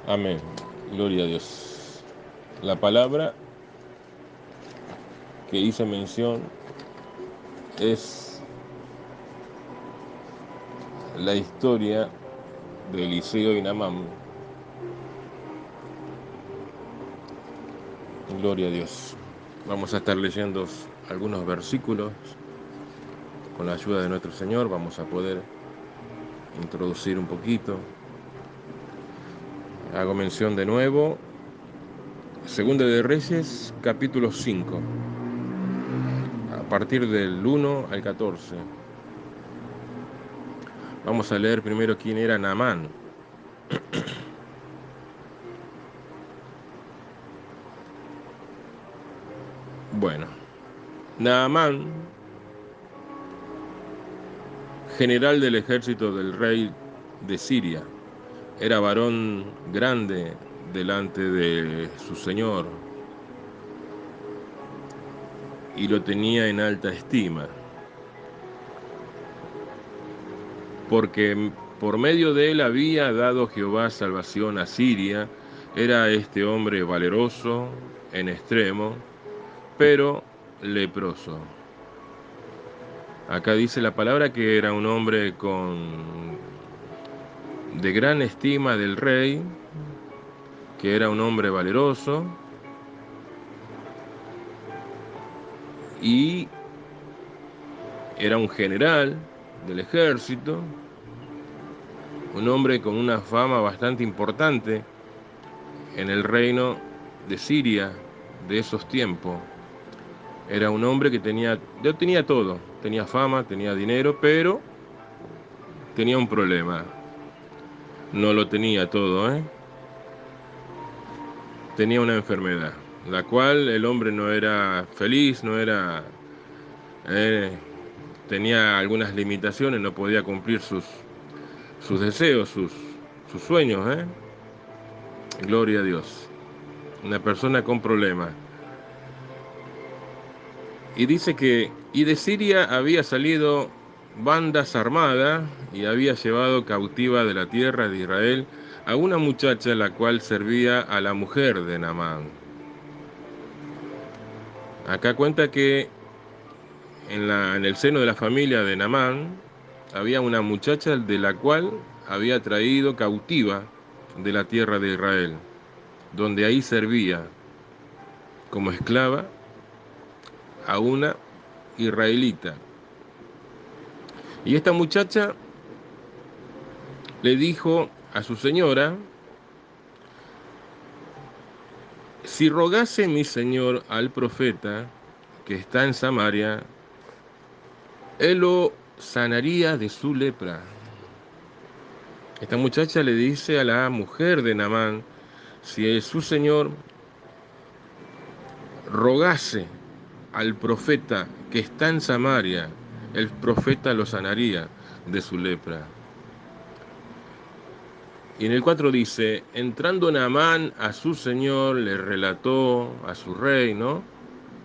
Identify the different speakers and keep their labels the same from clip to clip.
Speaker 1: Amén. Gloria a Dios. La palabra que hice mención es la historia de Eliseo y Naamán. Gloria a Dios. Vamos a estar leyendo algunos versículos. Con la ayuda de nuestro Señor vamos a poder introducir un poquito. Hago mención de nuevo. Segunda de Reyes, capítulo 5. A partir del 1 al 14. Vamos a leer primero quién era Naamán. Bueno, Naamán, general del ejército del rey de Siria, era varón grande delante de su señor y lo tenía en alta estima, porque por medio de él había dado Jehová salvación a Siria. Era este hombre valeroso en extremo, pero leproso. Acá dice la palabra que era un hombre de gran estima del rey, que era un hombre valeroso y era un general del ejército, un hombre con una fama bastante importante en el reino de Siria de esos tiempos. Era un hombre que tenía todo, tenía fama, tenía dinero, pero tenía un problema. No lo tenía todo, ¿eh? Tenía una enfermedad, la cual el hombre no era feliz, no era... eh, tenía algunas limitaciones, no podía cumplir sus deseos, sus sueños, ¿eh? Gloria a Dios. Una persona con problemas. Y dice y de Siria había salido bandas armadas y había llevado cautiva de la tierra de Israel a una muchacha la cual servía a la mujer de Naamán. Acá cuenta que en el seno de la familia de Naamán había una muchacha de la cual había traído cautiva de la tierra de Israel, donde ahí servía como esclava a una israelita. Y esta muchacha le dijo a su señora: si rogase mi señor al profeta que está en Samaria, él lo sanaría de su lepra. Esta muchacha le dice a la mujer de Naamán, si su señor rogase al profeta que está en Samaria, el profeta lo sanaría de su lepra. Y en el 4 dice, entrando Naamán a su señor, le relató a su rey, ¿no?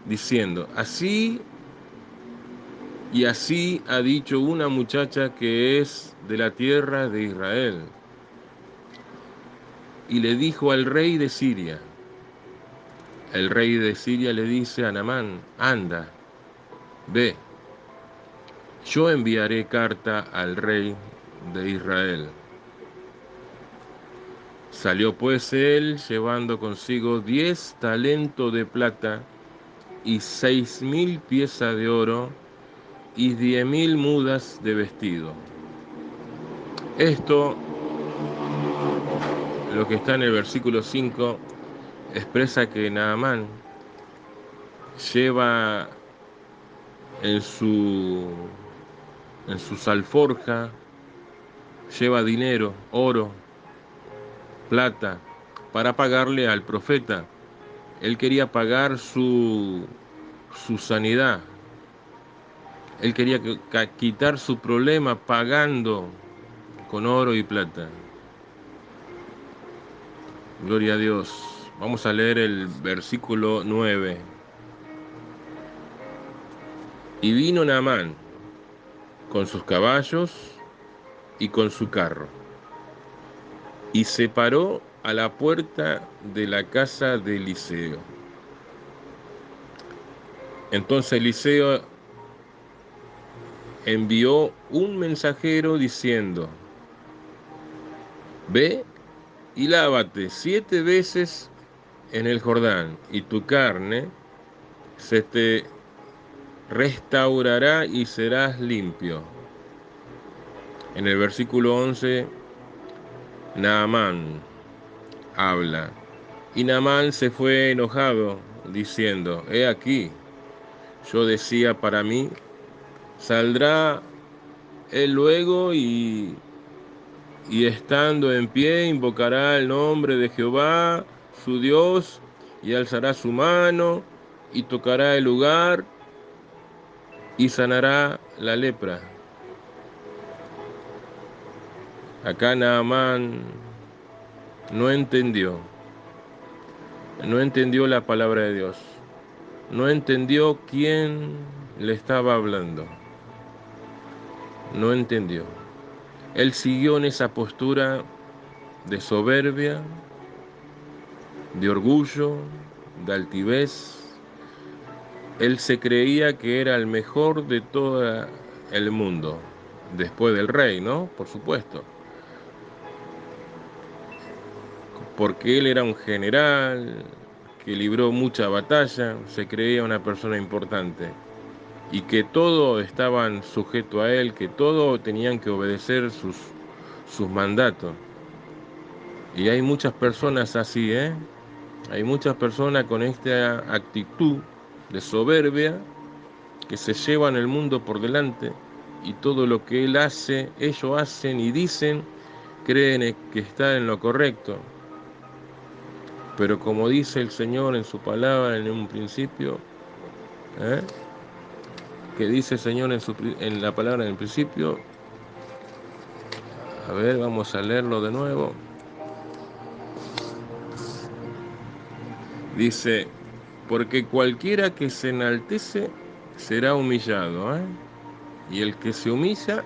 Speaker 1: Diciendo, así y así ha dicho una muchacha que es de la tierra de Israel. Y le dijo al rey de Siria. El rey de Siria le dice a Naamán, anda, ve, yo enviaré carta al rey de Israel. Salió pues él llevando consigo 10 talentos de plata y 6.000 piezas de oro y 10.000 mudas de vestido. Esto, lo que está en el versículo 5, expresa que Naamán lleva en su alforja, lleva dinero, oro, plata, para pagarle al profeta. Él quería pagar su sanidad. Él quería quitar su problema pagando con oro y plata. Gloria a Dios. Vamos a leer el versículo 9. Y vino Naamán con sus caballos y con su carro. y se paró a la puerta de la casa de Eliseo. Entonces Eliseo envió un mensajero diciendo: ve y lávate 7 veces en el Jordán, y tu carne se te restaurará y serás limpio. En el versículo 11, Naamán habla. Y Naamán se fue enojado, diciendo: he aquí, yo decía para mí, saldrá él luego y estando en pie invocará el nombre de Jehová, su Dios, y alzará su mano y tocará el lugar y sanará la lepra. Acá Naamán no entendió la palabra de Dios, no entendió quién le estaba hablando, no entendió. Él siguió en esa postura de soberbia, de orgullo, de altivez. Él se creía que era el mejor de todo el mundo, después del rey, ¿no? Por supuesto, porque él era un general que libró mucha batalla, se creía una persona importante y que todo estaban sujeto a él, que todo tenían que obedecer sus mandatos. Y hay muchas personas así, ¿eh? Hay muchas personas con esta actitud de soberbia que se llevan el mundo por delante y todo lo que él hace, ellos hacen y dicen, creen que está en lo correcto. Pero como dice el Señor en su palabra en un principio, ¿eh? Que dice el Señor en la palabra en el principio, a ver, vamos a leerlo de nuevo. Dice: porque cualquiera que se enaltece será humillado, ¿eh? Y el que se humilla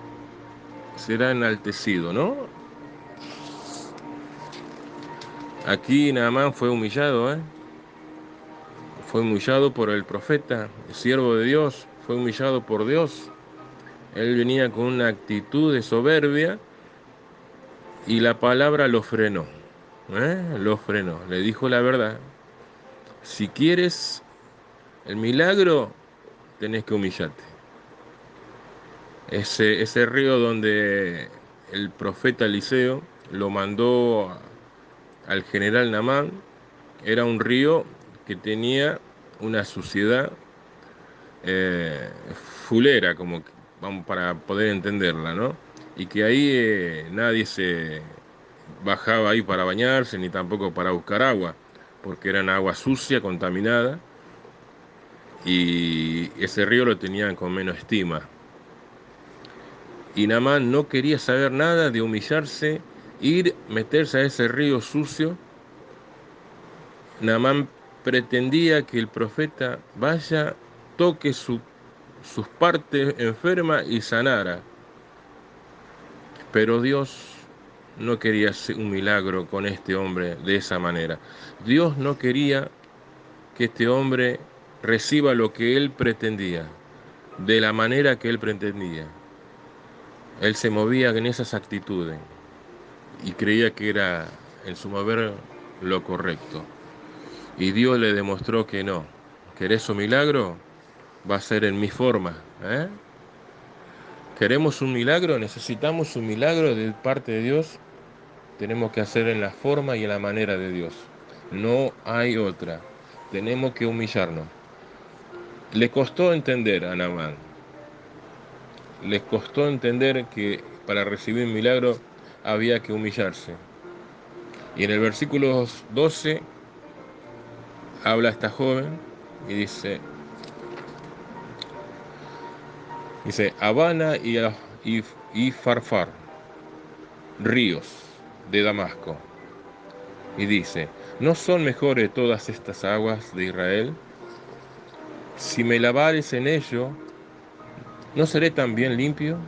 Speaker 1: será enaltecido, ¿no? Aquí Naamán fue humillado, ¿eh? Fue humillado por el profeta, el siervo de Dios, fue humillado por Dios. Él venía con una actitud de soberbia y la palabra lo frenó, ¿eh? Lo frenó, le dijo la verdad. Si quieres el milagro, tenés que humillarte. Ese río donde el profeta Eliseo lo mandó al general Naamán era un río que tenía una suciedad fulera, como vamos para poder entenderla, ¿no? Y que ahí nadie se bajaba ahí para bañarse ni tampoco para buscar agua, porque eran agua sucia, contaminada, y ese río lo tenían con menos estima. Y Naamán no quería saber nada de humillarse, ir, meterse a ese río sucio. Naamán pretendía que el profeta vaya, toque sus partes enfermas y sanara. Pero Dios no quería hacer un milagro con este hombre de esa manera. Dios no quería que este hombre reciba lo que él pretendía, de la manera que él pretendía. Él se movía en esas actitudes y creía que era en su mover lo correcto. Y Dios le demostró que no. ¿Querés un milagro? Va a ser en mi forma, ¿eh? ¿Queremos un milagro? ¿Necesitamos un milagro de parte de Dios? Tenemos que hacer en la forma y en la manera de Dios. No hay otra. Tenemos que humillarnos. Le costó entender a Naamán. Les costó entender que para recibir un milagro había que humillarse. Y en el versículo 12 habla esta joven y dice Habana y Farfar, ríos de Damasco. Y dice: ¿no son mejores todas estas aguas de Israel? Si me lavares en ello, ¿no seré también limpio?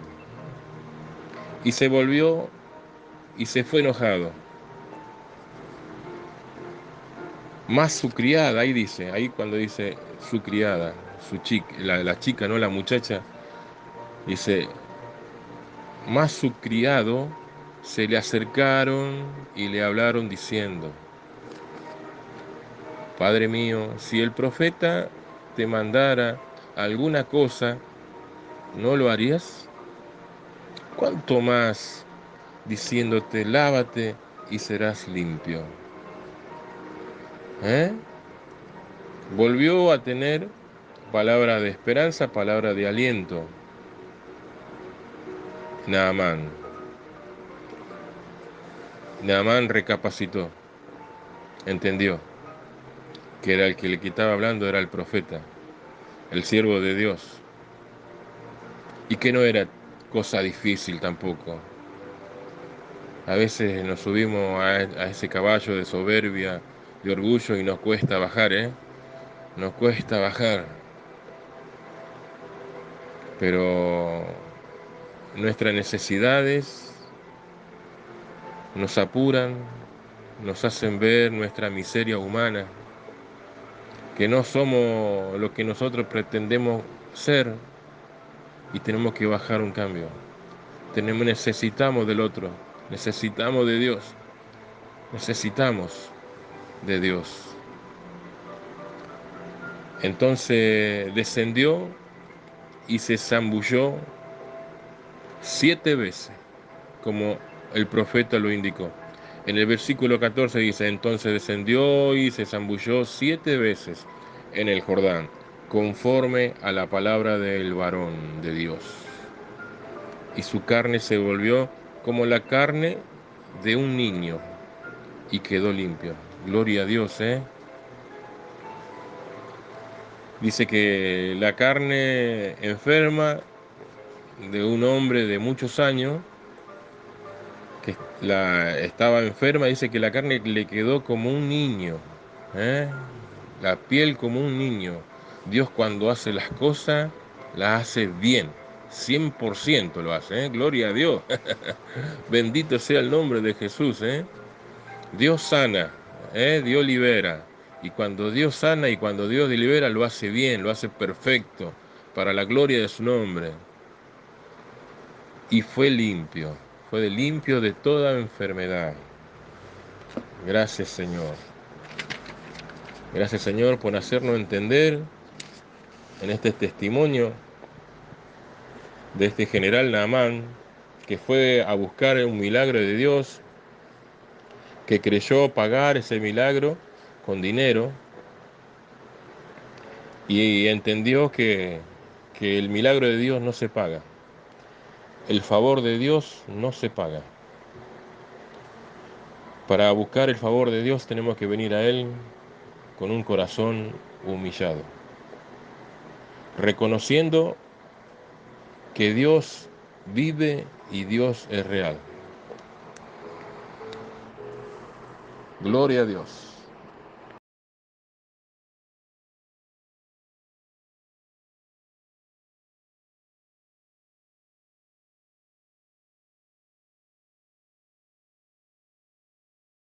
Speaker 1: Y se volvió y se fue enojado. Más su criada, ahí dice, ahí cuando dice su criada, su chica, la chica, no la muchacha, dice, más su criado se le acercaron y le hablaron diciendo, Padre mío, si el profeta te mandara alguna cosa, ¿no lo harías? ¿Cuánto más diciéndote, lávate y serás limpio? ¿Eh? Volvió a tener palabra de esperanza, palabra de aliento. Naamán. Naamán recapacitó, entendió que era el que le quitaba hablando, era el profeta, el siervo de Dios, y que no era cosa difícil tampoco. A veces nos subimos a ese caballo de soberbia, de orgullo, y nos cuesta bajar, ¿eh? Nos cuesta bajar, pero nuestras necesidades nos apuran, nos hacen ver nuestra miseria humana, que no somos lo que nosotros pretendemos ser y tenemos que bajar un cambio. Necesitamos del otro, necesitamos de Dios, necesitamos de Dios. Entonces descendió y se zambulló 7 veces, como el profeta lo indicó. En el versículo 14 dice, entonces descendió y se zambulló 7 veces en el Jordán, conforme a la palabra del varón de Dios. Y su carne se volvió como la carne de un niño y quedó limpio. Gloria a Dios, ¿eh? Dice que la carne enferma de un hombre de muchos años, que estaba enferma, dice que la carne le quedó como un niño, ¿eh? La piel como un niño. Dios cuando hace las cosas, las hace bien, 100% lo hace, ¿eh? Gloria a Dios. Bendito sea el nombre de Jesús, ¿eh? Dios sana, Dios libera. Y cuando Dios sana y cuando Dios libera, lo hace bien, lo hace perfecto, para la gloria de su nombre. Y fue limpio de toda enfermedad. Gracias, Señor. Gracias, Señor, por hacernos entender en este testimonio de este general Naamán, que fue a buscar un milagro de Dios, que creyó pagar ese milagro con dinero, y entendió que el milagro de Dios no se paga. El favor de Dios no se paga. Para buscar el favor de Dios tenemos que venir a Él con un corazón humillado, reconociendo que Dios vive y Dios es real. Gloria a Dios.